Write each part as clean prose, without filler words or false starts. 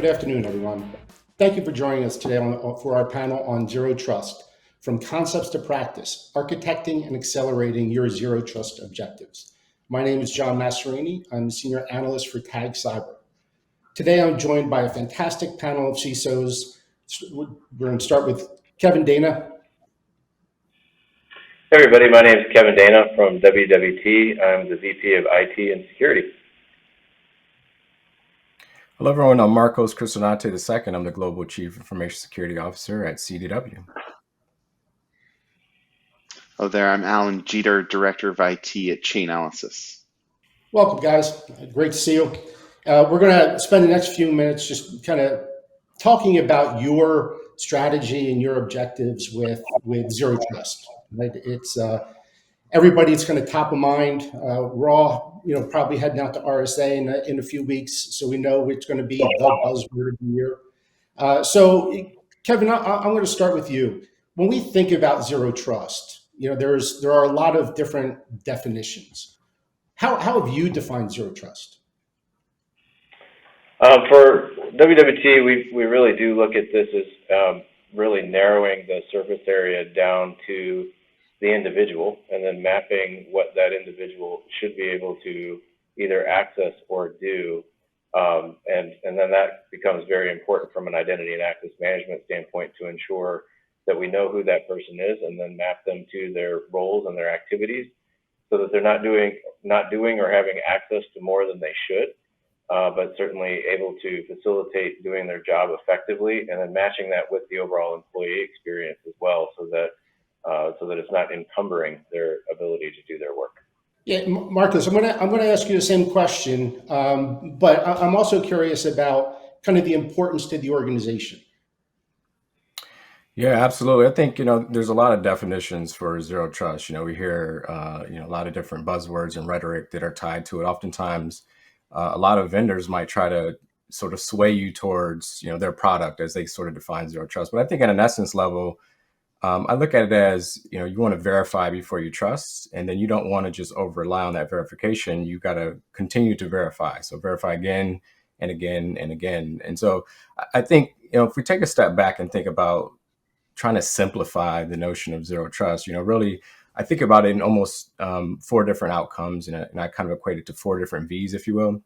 Good afternoon, everyone. Thank you for joining us today for our panel on Zero Trust, From Concepts to Practice, Architecting and Accelerating Your Zero Trust Objectives. My name is John Masserini. I'm the Senior Analyst for TAG Cyber. Today, I'm joined by a fantastic panel of CISOs. We're going to start with Kevin Dana. Hey everybody, my name is Kevin Dana from WWT. I'm the VP of IT and Security. Hello everyone, I'm Marcos Christodonte II. I'm the Global Chief Information Security Officer at CDW. Hello there, I'm Alan Jeter, Director of IT at Chainalysis. Welcome, guys. Great to see you. We're going to spend the next few minutes just kind of talking about your strategy and your objectives with Zero Trust. Right? It's everybody's kind of top of mind. We're all, probably heading out to RSA in a few weeks, so we know it's going to be the buzzword of the year. So, Kevin, I'm going to start with you. When we think about Zero Trust, there are a lot of different definitions. How have you defined Zero Trust? For WWT, we really do look at this as really narrowing the surface area down to the individual and then mapping what that individual should be able to either access or do. And then that becomes very important from an identity and access management standpoint to ensure that we know who that person is and then map them to their roles and their activities so that they're not doing or having access to more than they should, but certainly able to facilitate doing their job effectively and then matching that with the overall employee experience as well so that it's not encumbering their ability to do their work. Yeah, Marcus, I'm gonna ask you the same question, but I'm also curious about kind of the importance to the organization. Yeah, absolutely. I think, there's a lot of definitions for Zero Trust. We hear, a lot of different buzzwords and rhetoric that are tied to it. Oftentimes, a lot of vendors might try to sort of sway you towards, their product as they sort of define Zero Trust. But I think at an essence level, I look at it as, you want to verify before you trust, and then you don't want to just over rely on that verification. You got to continue to verify. So verify again and again and again. And so I think, if we take a step back and think about trying to simplify the notion of Zero Trust, really, I think about it in almost 4 different outcomes, and I kind of equate it to 4 different V's, if you will.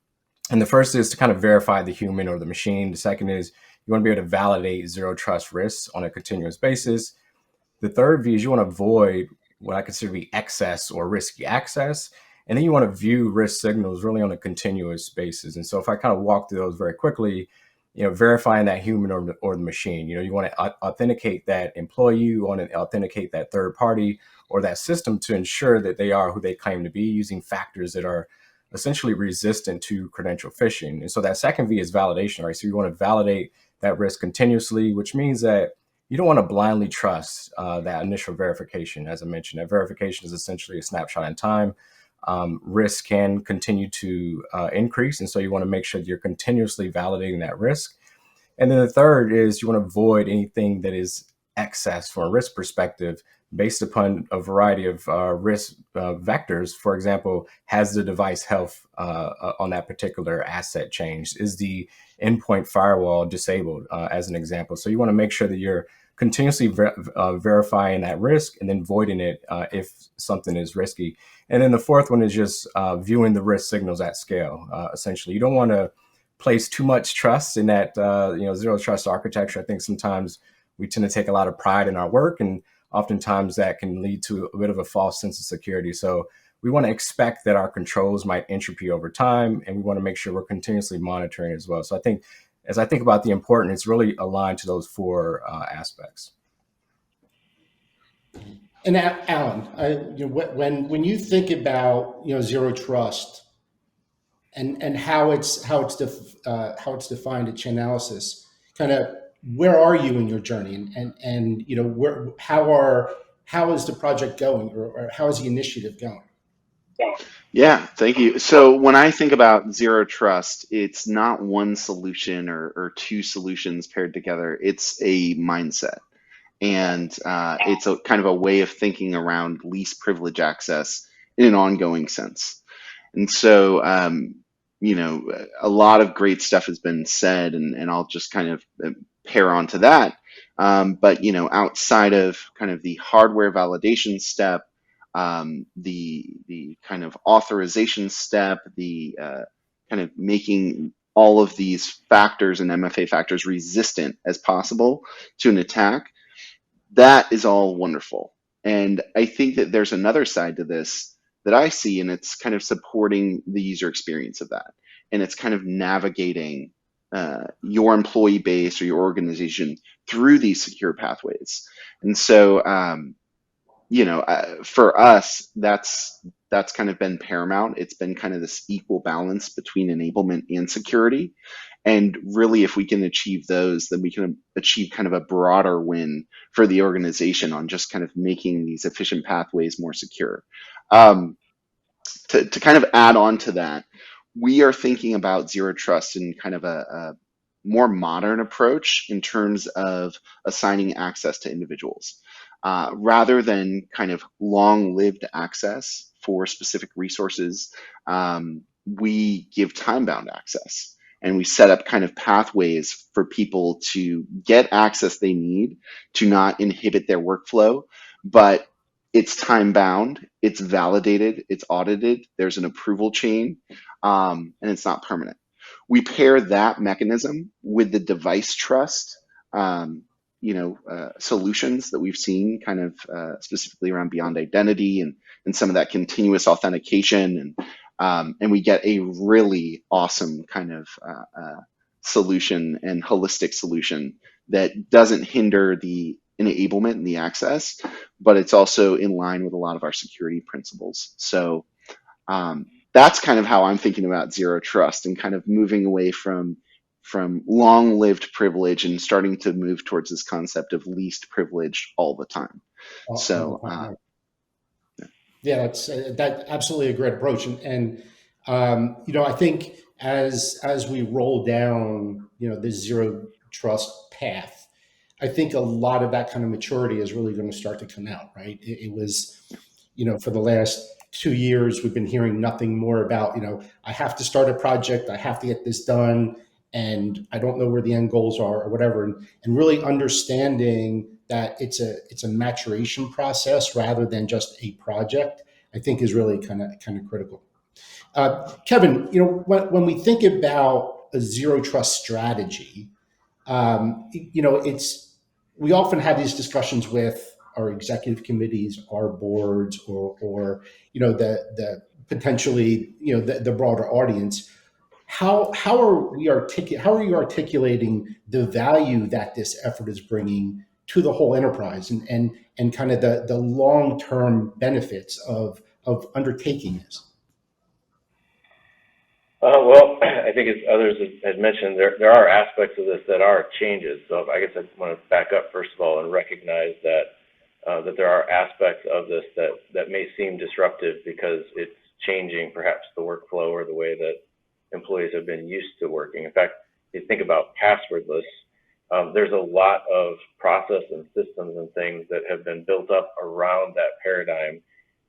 And the first is to kind of verify the human or the machine. The second is you want to be able to validate Zero Trust risks on a continuous basis. The third V is you want to avoid what I consider to be excess or risky access. And then you want to view risk signals really on a continuous basis. And so if I kind of walk through those very quickly, verifying that human or the machine, you want to authenticate that employee, you want to authenticate that third party or that system to ensure that they are who they claim to be using factors that are essentially resistant to credential phishing. And so that second V is validation, right? So you want to validate that risk continuously, which means that you don't want to blindly trust that initial verification. As I mentioned, that verification is essentially a snapshot in time. Risk can continue to increase. And so you want to make sure that you're continuously validating that risk. And then the third is you want to avoid anything that is excess from a risk perspective based upon a variety of risk vectors. For example, has the device health on that particular asset changed? Is the endpoint firewall disabled, as an example? So you want to make sure that you're continuously verifying that risk and then voiding it if something is risky. And then the fourth one is just viewing the risk signals at scale. Essentially, you don't want to place too much trust in that Zero Trust architecture. I think sometimes we tend to take a lot of pride in our work, and oftentimes that can lead to a bit of a false sense of security. So we want to expect that our controls might entropy over time, and we want to make sure we're continuously monitoring as well. So I think as I think about the importance, it's really aligned to those 4 aspects. And Alan, when you think about Zero Trust and how it's defined at Chainalysis, kind of where are you in your journey, and how is the project going, or how is the initiative going? Yeah, thank you. So when I think about Zero Trust, it's not one solution or 2 solutions paired together. It's a mindset. And it's a kind of a way of thinking around least privilege access in an ongoing sense. And so, a lot of great stuff has been said, and I'll just kind of pair onto that. But outside of kind of the hardware validation step, the kind of authorization step, the kind of making all of these factors and MFA factors resistant as possible to an attack, that is all wonderful. And I think that there's another side to this that I see, and it's kind of supporting the user experience of that. And it's kind of navigating your employee base or your organization through these secure pathways. And so, for us, that's kind of been paramount. It's been kind of this equal balance between enablement and security. And really, if we can achieve those, then we can achieve kind of a broader win for the organization on just kind of making these efficient pathways more secure. To kind of add on to that, we are thinking about zero trust in kind of a more modern approach in terms of assigning access to individuals. Rather than kind of long-lived access for specific resources, we give time-bound access. And we set up kind of pathways for people to get access they need to not inhibit their workflow, but it's time-bound, it's validated, it's audited, there's an approval chain, and it's not permanent. We pair that mechanism with the device trust solutions that we've seen kind of specifically around beyond identity and some of that continuous authentication. And we get a really awesome kind of solution and holistic solution that doesn't hinder the enablement and the access, but it's also in line with a lot of our security principles. So that's kind of how I'm thinking about zero trust and kind of moving away from long-lived privilege and starting to move towards this concept of least privileged all the time. Yeah, that's absolutely a great approach, and I think as we roll down this zero trust path, I think a lot of that kind of maturity is really going to start to come out, right? It was, for the last 2 years, we've been hearing nothing more about, I have to start a project, I have to get this done, and I don't know where the end goals are or whatever, and really understanding that it's a maturation process rather than just a project, I think is really kind of critical. Kevin, when we think about a zero trust strategy, we often have these discussions with our executive committees, our boards, or the potentially the broader audience. How are you articulating the value that this effort is bringing to the whole enterprise and kind of the long-term benefits of undertaking this? Well, I think as others had mentioned, there are aspects of this that are changes. So I guess I want to back up first of all and recognize that there are aspects of this that may seem disruptive because it's changing perhaps the workflow or the way that employees have been used to working. In fact, if you think about passwordless, there's a lot of process and systems and things that have been built up around that paradigm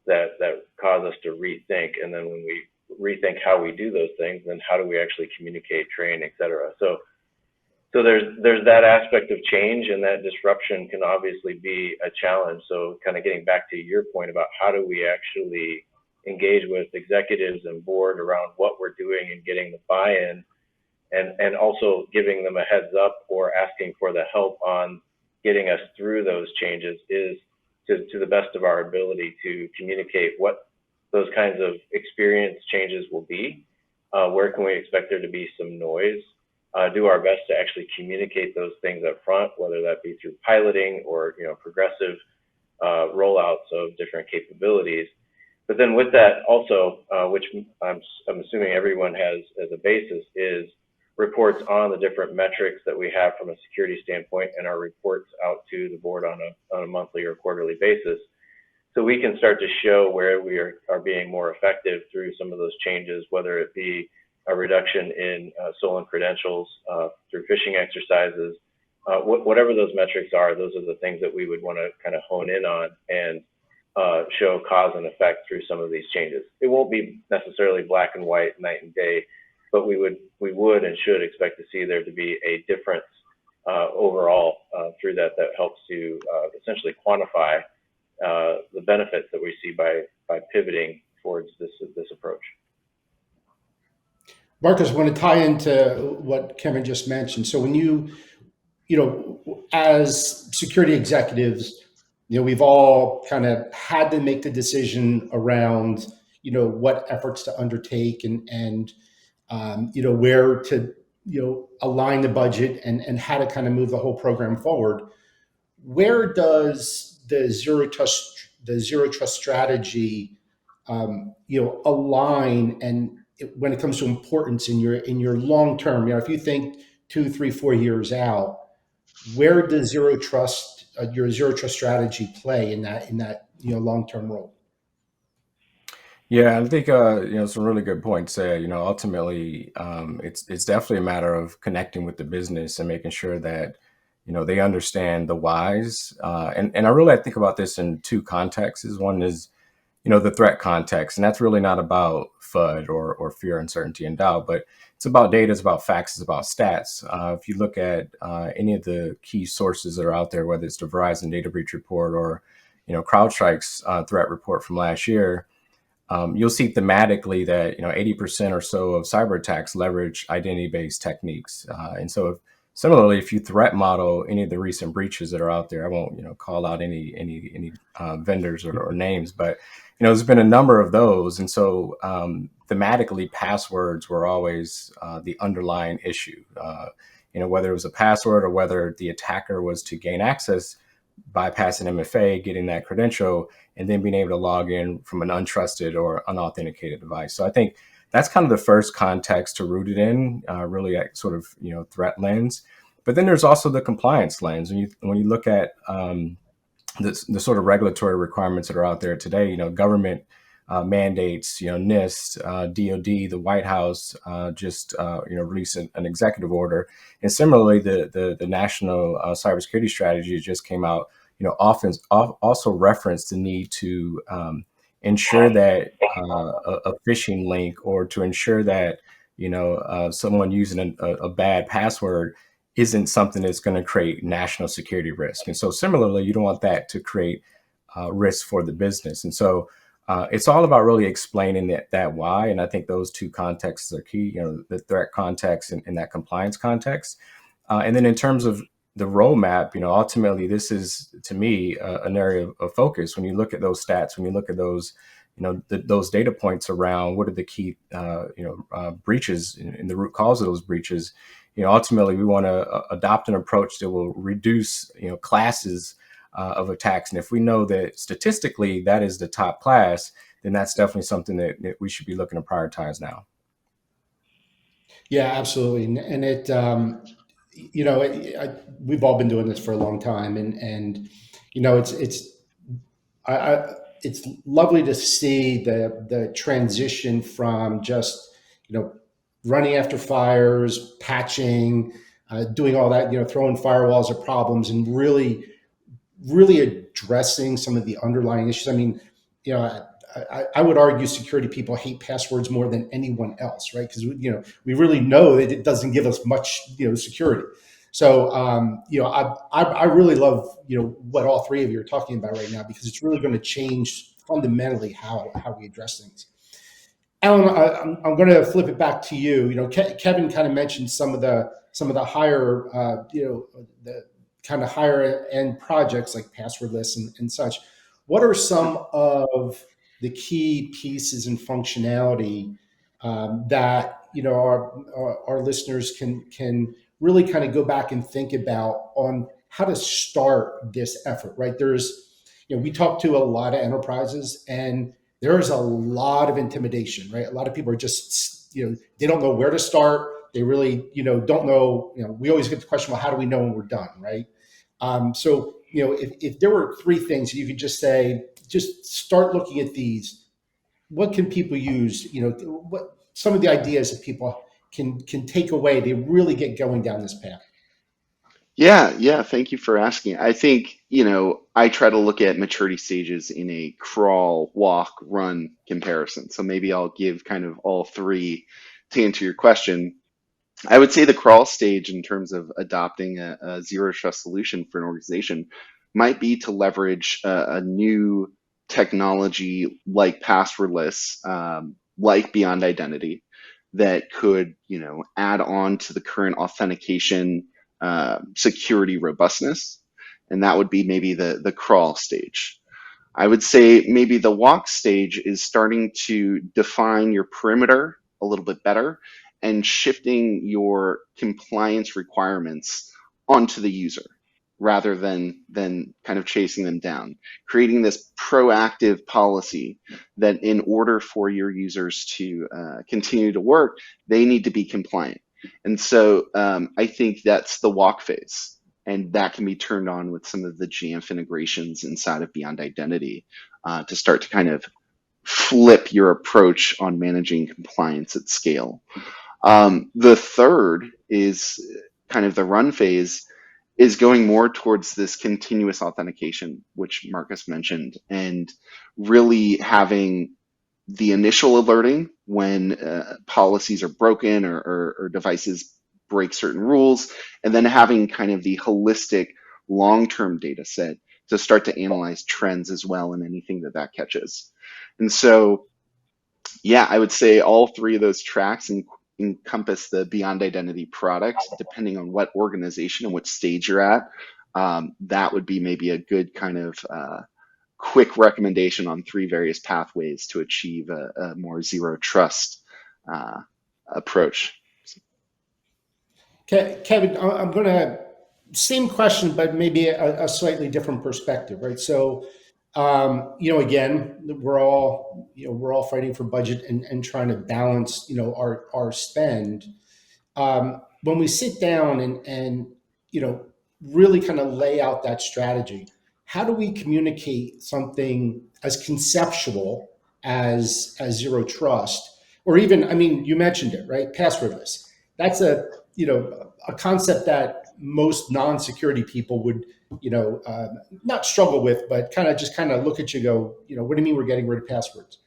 that cause us to rethink. And then when we rethink how we do those things, then how do we actually communicate, train, et cetera. So there's that aspect of change, and that disruption can obviously be a challenge. So kind of getting back to your point about how do we actually engage with executives and board around what we're doing and getting the buy-in, and also giving them a heads up or asking for the help on getting us through those changes is to the best of our ability to communicate what those kinds of experience changes will be, where can we expect there to be some noise, do our best to actually communicate those things up front, whether that be through piloting or progressive rollouts of different capabilities. But then with that also, which I'm assuming everyone has as a basis, is reports on the different metrics that we have from a security standpoint, and our reports out to the board on a monthly or quarterly basis. So we can start to show where we are being more effective through some of those changes, whether it be a reduction in stolen credentials through phishing exercises, whatever those metrics are. Those are the things that we would want to kind of hone in on and show cause and effect through some of these changes. It won't be necessarily black and white, night and day, but we would and should expect to see there to be a difference overall through that helps to essentially quantify the benefits that we see by pivoting towards this approach. Marcus, I want to tie into what Kevin just mentioned. So when you as security executives, we've all kind of had to make the decision around, what efforts to undertake and where to, align the budget and how to kind of move the whole program forward. Where does the zero trust strategy, align and when it comes to importance in your long term? If you think 2, 3, 4 years out, where does your zero trust strategy play in that long term role? Yeah, I think some really good points there. Ultimately, it's definitely a matter of connecting with the business and making sure that they understand the whys. And I think about this in two contexts. One is the threat context, and that's really not about FUD or fear, uncertainty, and doubt, but it's about data, it's about facts, it's about stats. If you look at any of the key sources that are out there, whether it's the Verizon data breach report or CrowdStrike's threat report from last year. You'll see thematically that 80% or so of cyber attacks leverage identity-based techniques, and so similarly, if you threat model any of the recent breaches that are out there, I won't call out any vendors or names, but there's been a number of those, and so thematically, passwords were always the underlying issue. Whether it was a password or whether the attacker was to gain access, bypassing MFA, getting that credential, and then being able to log in from an untrusted or unauthenticated device. So I think that's kind of the first context to root it in, really at sort of threat lens. But then there's also the compliance lens. When you look at the sort of regulatory requirements that are out there today, government mandates, NIST, DoD, the White House just released an executive order, and similarly the national cybersecurity strategy just came out. Often also reference the need to ensure that a phishing link or to ensure that someone using a bad password isn't something that's going to create national security risk. And so similarly, you don't want that to create risk for the business. And so it's all about really explaining that why. And I think those two contexts are key, the threat context and that compliance context. And then in terms of the roadmap, ultimately, this is, to me, an area of focus. When you look at those stats, when you look at those, those data points around what are the key, breaches and the root cause of those breaches, ultimately, we want to adopt an approach that will reduce, classes of attacks. And if we know that statistically that is the top class, then that's definitely something that we should be looking to prioritize now. Yeah, absolutely. And it, we've all been doing this for a long time, and it's lovely to see the transition from just running after fires, patching, doing all that, throwing firewalls at problems, and really addressing some of the underlying issues. I mean, I would argue security people hate passwords more than anyone else, right? Because we really know that it doesn't give us much security. So I really love what all three of you are talking about right now, because it's really going to change fundamentally how we address things. Alan, I'm going to flip it back to you. Kevin kind of mentioned some of the higher the kind of higher end projects like passwordless and such. What are some of the key pieces and functionality that our listeners can really kind of go back and think about on how to start this effort? Right, we talk to a lot of enterprises, and there is a lot of intimidation. Right, a lot of people are just they don't know where to start. They really don't know. We always get the question, well, how do we know when we're done? Right. So if there were three things you could just say, just start looking at these. What can people use? What some of the ideas that people can take away to really get going down this path? Yeah. Thank you for asking. I think, I try to look at maturity stages in a crawl, walk, run comparison. So maybe I'll give kind of all three to answer your question, I would say the crawl stage in terms of adopting a zero trust solution for an organization might be to leverage a new technology like passwordless, like Beyond Identity, that could, add on to the current authentication security robustness, and that would be maybe the crawl stage. I would say maybe the walk stage is starting to define your perimeter a little bit better and shifting your compliance requirements onto the user rather than kind of chasing them down. Creating this proactive policy that in order for your users to continue to work, they need to be compliant. And so I think that's the walk phase, and that can be turned on with some of the Jamf integrations inside of Beyond Identity to start to kind of flip your approach on managing compliance at scale. The third is kind of the run phase, is going more towards this continuous authentication, which Marcus mentioned, and really having the initial alerting when policies are broken or devices break certain rules, and then having kind of the holistic long-term data set to start to analyze trends as well in anything that catches. And so, yeah, I would say all three of those tracks encompass the Beyond Identity product, depending on what organization and what stage you're at. That would be maybe a good kind of quick recommendation on three various pathways to achieve a more zero trust approach. Kevin, I'm going to same question, but maybe a slightly different perspective, right? So, again, we're all fighting for budget and trying to balance, our spend. When we sit down and really kind of lay out that strategy, how do we communicate something as conceptual as zero trust, or even, I mean, you mentioned it, right? Passwordless. That's a concept that most non-security people would, not struggle with, but kind of look at you, go, what do you mean we're getting rid of passwords?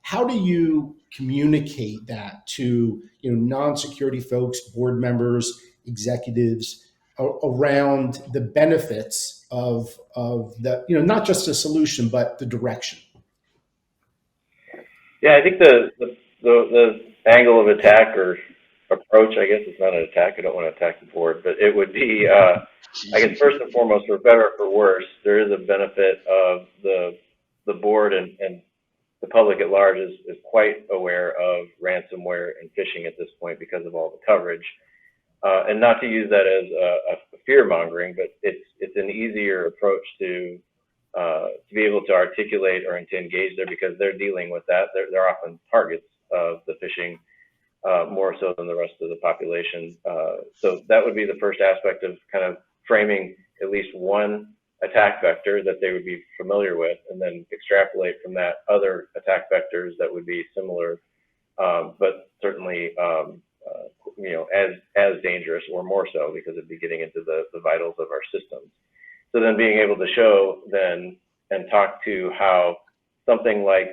How do you communicate that to non-security folks, board members, executives around the benefits of the not just the solution but the direction? Yeah, I think the angle of attack or approach, I guess it's not an attack. I don't want to attack the board, but it would be, I guess first and foremost, for better or for worse, there is a benefit of the board and the public at large is quite aware of ransomware and phishing at this point because of all the coverage. And not to use that as a fear mongering, but it's an easier approach to be able to articulate or to engage there because they're dealing with that. They're often targets of the phishing more so than the rest of the population. So that would be the first aspect of kind of framing at least one attack vector that they would be familiar with, and then extrapolate from that other attack vectors that would be similar, but certainly as dangerous or more so because it'd be getting into the vitals of our systems. So then being able to show then and talk to how something like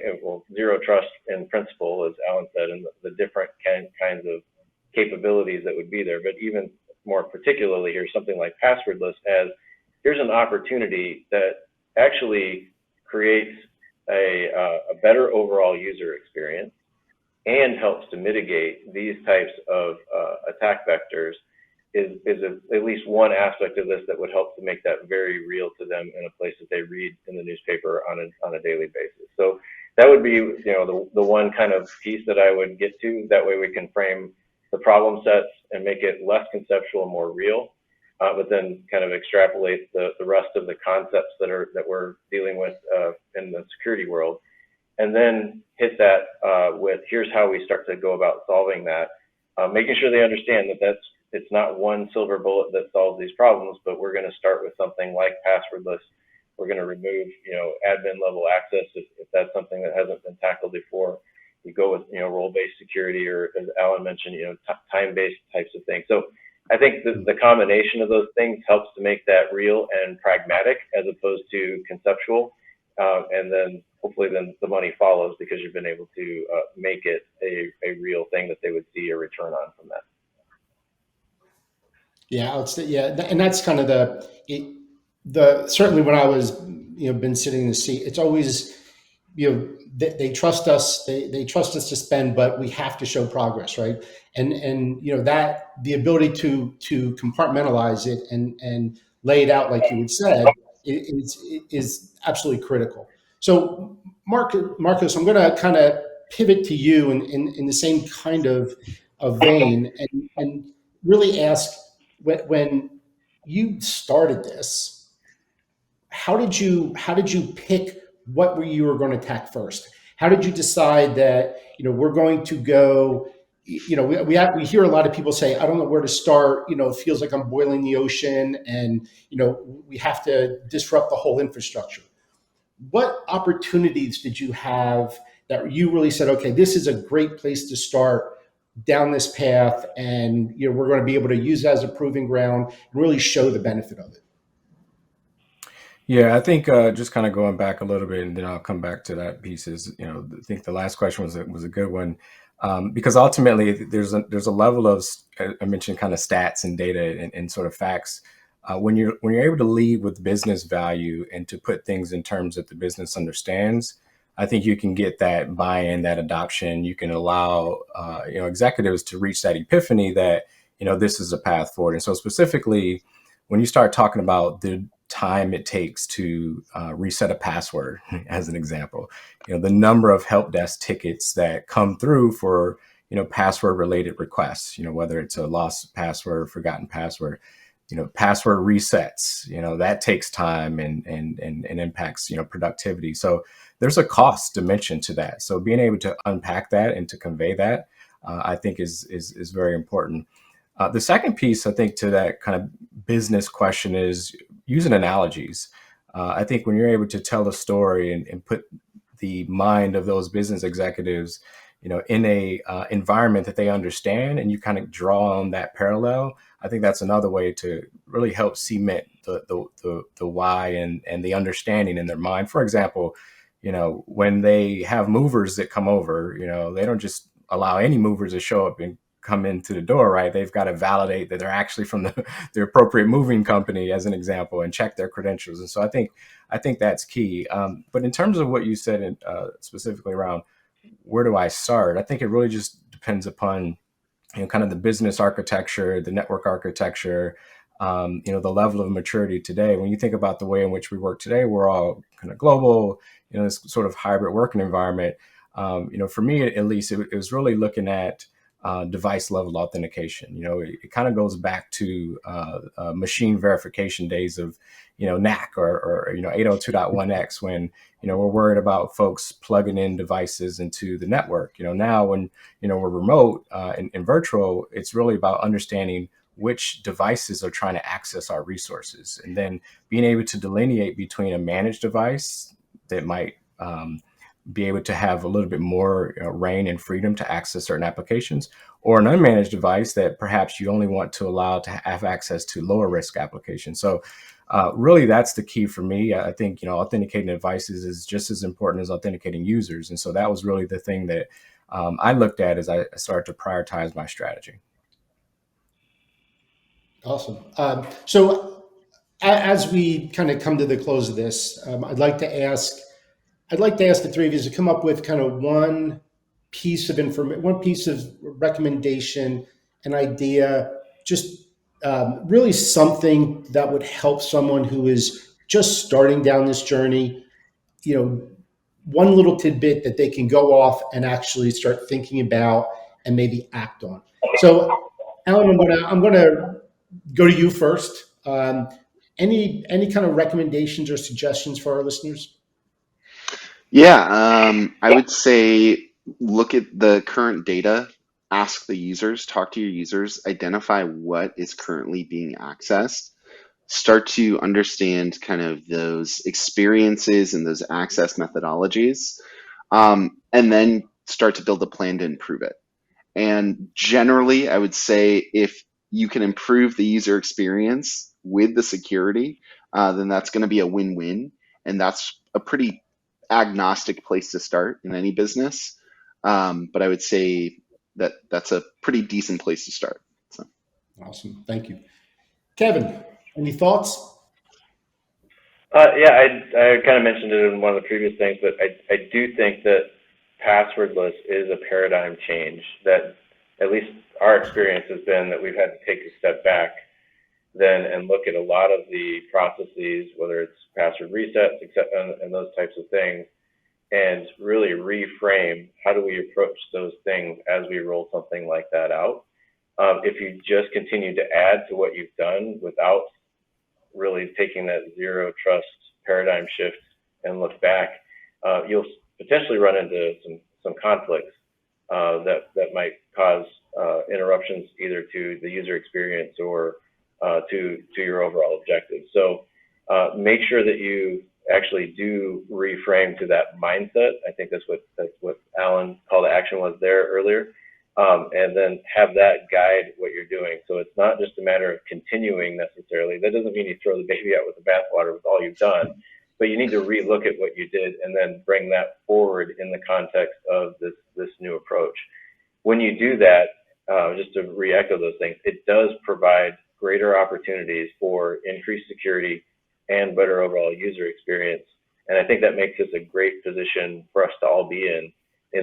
zero trust in principle, as Alan said, and the different kinds of capabilities that would be there, but even more particularly here, something like passwordless as here's an opportunity that actually creates a better overall user experience and helps to mitigate these types of attack vectors is at least one aspect of this that would help to make that very real to them in a place that they read in the newspaper on a daily basis. So that would be the one kind of piece that I would get to. That way we can frame the problem sets and make it less conceptual and more real. But then kind of extrapolate the rest of the concepts that we're dealing with in the security world, and then hit that with here's how we start to go about solving that, making sure they understand that it's not one silver bullet that solves these problems, but we're going to start with something like passwordless. We're going to remove admin level access if that's something that hasn't been tackled before. You go with role-based security, or as Alan mentioned, time-based types of things. So I think the combination of those things helps to make that real and pragmatic as opposed to conceptual. and then hopefully then the money follows because you've been able to make it a real thing that they would see a return on from that. Yeah, and that's kind of the certainly when I was been sitting in the seat, it's always they trust us, they trust us to spend, but we have to show progress, right? And that the ability to compartmentalize it and lay it out like you had said is absolutely critical. So Marcos, I'm going to kind of pivot to you in the same kind of vein and really ask when you started this, how did you pick what you were going to attack first? How did you decide that we're going to go? We hear a lot of people say, I don't know where to start. It feels like I'm boiling the ocean, and we have to disrupt the whole infrastructure. What opportunities did you have that you really said, okay, this is a great place to start down this path, and we're going to be able to use it as a proving ground and really show the benefit of it? Yeah, I think just kind of going back a little bit, and then I'll come back to that piece. Is I think the last question was a good one, because ultimately there's a level of I mentioned kind of stats and data and sort of facts. When you're able to lead with business value and to put things in terms that the business understands, I think you can get that buy-in, that adoption. You can allow executives to reach that epiphany that this is a path forward. And so specifically, when you start talking about the time it takes to reset a password, as an example, the number of help desk tickets that come through for password related requests, whether it's a lost password, forgotten password, password resets, that takes time and impacts productivity. So there's a cost dimension to that. So being able to unpack that and to convey that, I think is very important. The second piece, I think, to that kind of business question is using analogies. I think when you're able to tell a story and put the mind of those business executives, in a environment that they understand, and you kind of draw on that parallel, I think that's another way to really help cement the why and the understanding in their mind. For example, when they have movers that come over, they don't just allow any movers to show up and come into the door, right? They've got to validate that they're actually from the appropriate moving company, as an example, and check their credentials. And so I think that's key. But in terms of what you said specifically around where do I start, I think it really just depends upon kind of the business architecture, the network architecture, the level of maturity today. When you think about the way in which we work today, we're all kind of global, this sort of hybrid working environment. For me, at least, it was really looking at device level authentication. It kind of goes back to machine verification days of, NAC or 802.1x, when, we're worried about folks plugging in devices into the network. Now when, we're remote and virtual, it's really about understanding which devices are trying to access our resources, and then being able to delineate between a managed device that might be able to have a little bit more reign and freedom to access certain applications, or an unmanaged device that perhaps you only want to allow to have access to lower risk applications. So really, that's the key for me. I think, authenticating devices is just as important as authenticating users. And so that was really the thing that I looked at as I started to prioritize my strategy. Awesome. So as we kind of come to the close of this, I'd like to ask the three of you to come up with kind of one piece of information, one piece of recommendation, an idea, just really something that would help someone who is just starting down this journey. One little tidbit that they can go off and actually start thinking about and maybe act on. So, Alan, I'm gonna go to you first. Any kind of recommendations or suggestions for our listeners? Yeah, I would say look at the current data, ask the users, talk to your users, identify what is currently being accessed, start to understand kind of those experiences and those access methodologies, and then start to build a plan to improve it. And generally, I would say if you can improve the user experience with the security, then that's going to be a win-win. And that's a pretty agnostic place to start in any business. But I would say that that's a pretty decent place to start. So. Awesome. Thank you. Kevin, any thoughts? Yeah, I kind of mentioned it in one of the previous things, but I do think that passwordless is a paradigm change that at least our experience has been that we've had to take a step back then and look at a lot of the processes, whether it's password resets, and those types of things, and really reframe how do we approach those things as we roll something like that out. If you just continue to add to what you've done without really taking that zero trust paradigm shift and look back, you'll potentially run into some conflicts that might cause interruptions either to the user experience or to your overall objectives. So make sure that you actually do reframe to that mindset. I think that's what Alan call to action was there earlier. And then have that guide what you're doing. So it's not just a matter of continuing necessarily. That doesn't mean you throw the baby out with the bathwater with all you've done, but you need to relook at what you did and then bring that forward in the context of this new approach. When you do that, just to re-echo those things, it does provide greater opportunities for increased security and better overall user experience. And I think that makes this a great position for us to all be in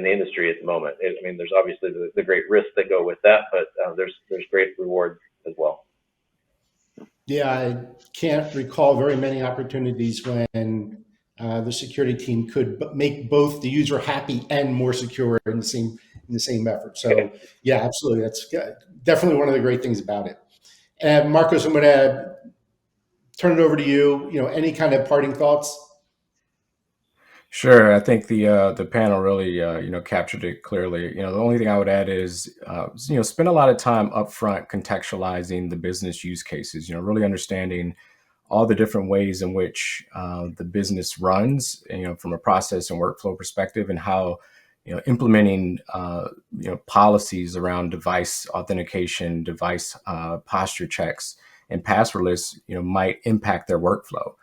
the industry at the moment. I mean, there's obviously the great risks that go with that, but there's great rewards as well. Yeah, I can't recall very many opportunities when the security team could make both the user happy and more secure in the same effort. So yeah, absolutely, that's definitely one of the great things about it. And Marcos, I'm going to turn it over to you. Any kind of parting thoughts? Sure. I think the panel really captured it clearly. The only thing I would add is spend a lot of time upfront contextualizing the business use cases. Really understanding all the different ways in which the business runs. From a process and workflow perspective, and how implementing policies around device authentication, device posture checks, and passwordless might impact their workflow.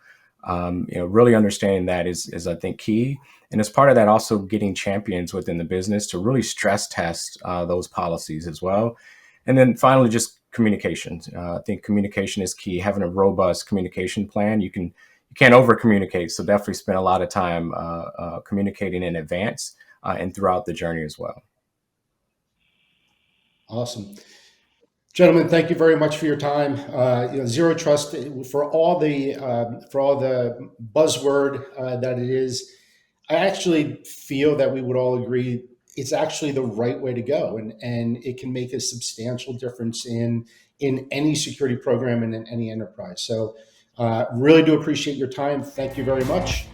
Really understanding that is I think key. And as part of that, also getting champions within the business to really stress test those policies as well. And then finally, just communication. I think communication is key. Having a robust communication plan. You can't over communicate. So definitely spend a lot of time communicating in advance and throughout the journey as well. Awesome. Gentlemen, thank you very much for your time. Zero trust, for all the buzzword that it is, I actually feel that we would all agree it's actually the right way to go, and it can make a substantial difference in any security program and in any enterprise. So really do appreciate your time. Thank you very much.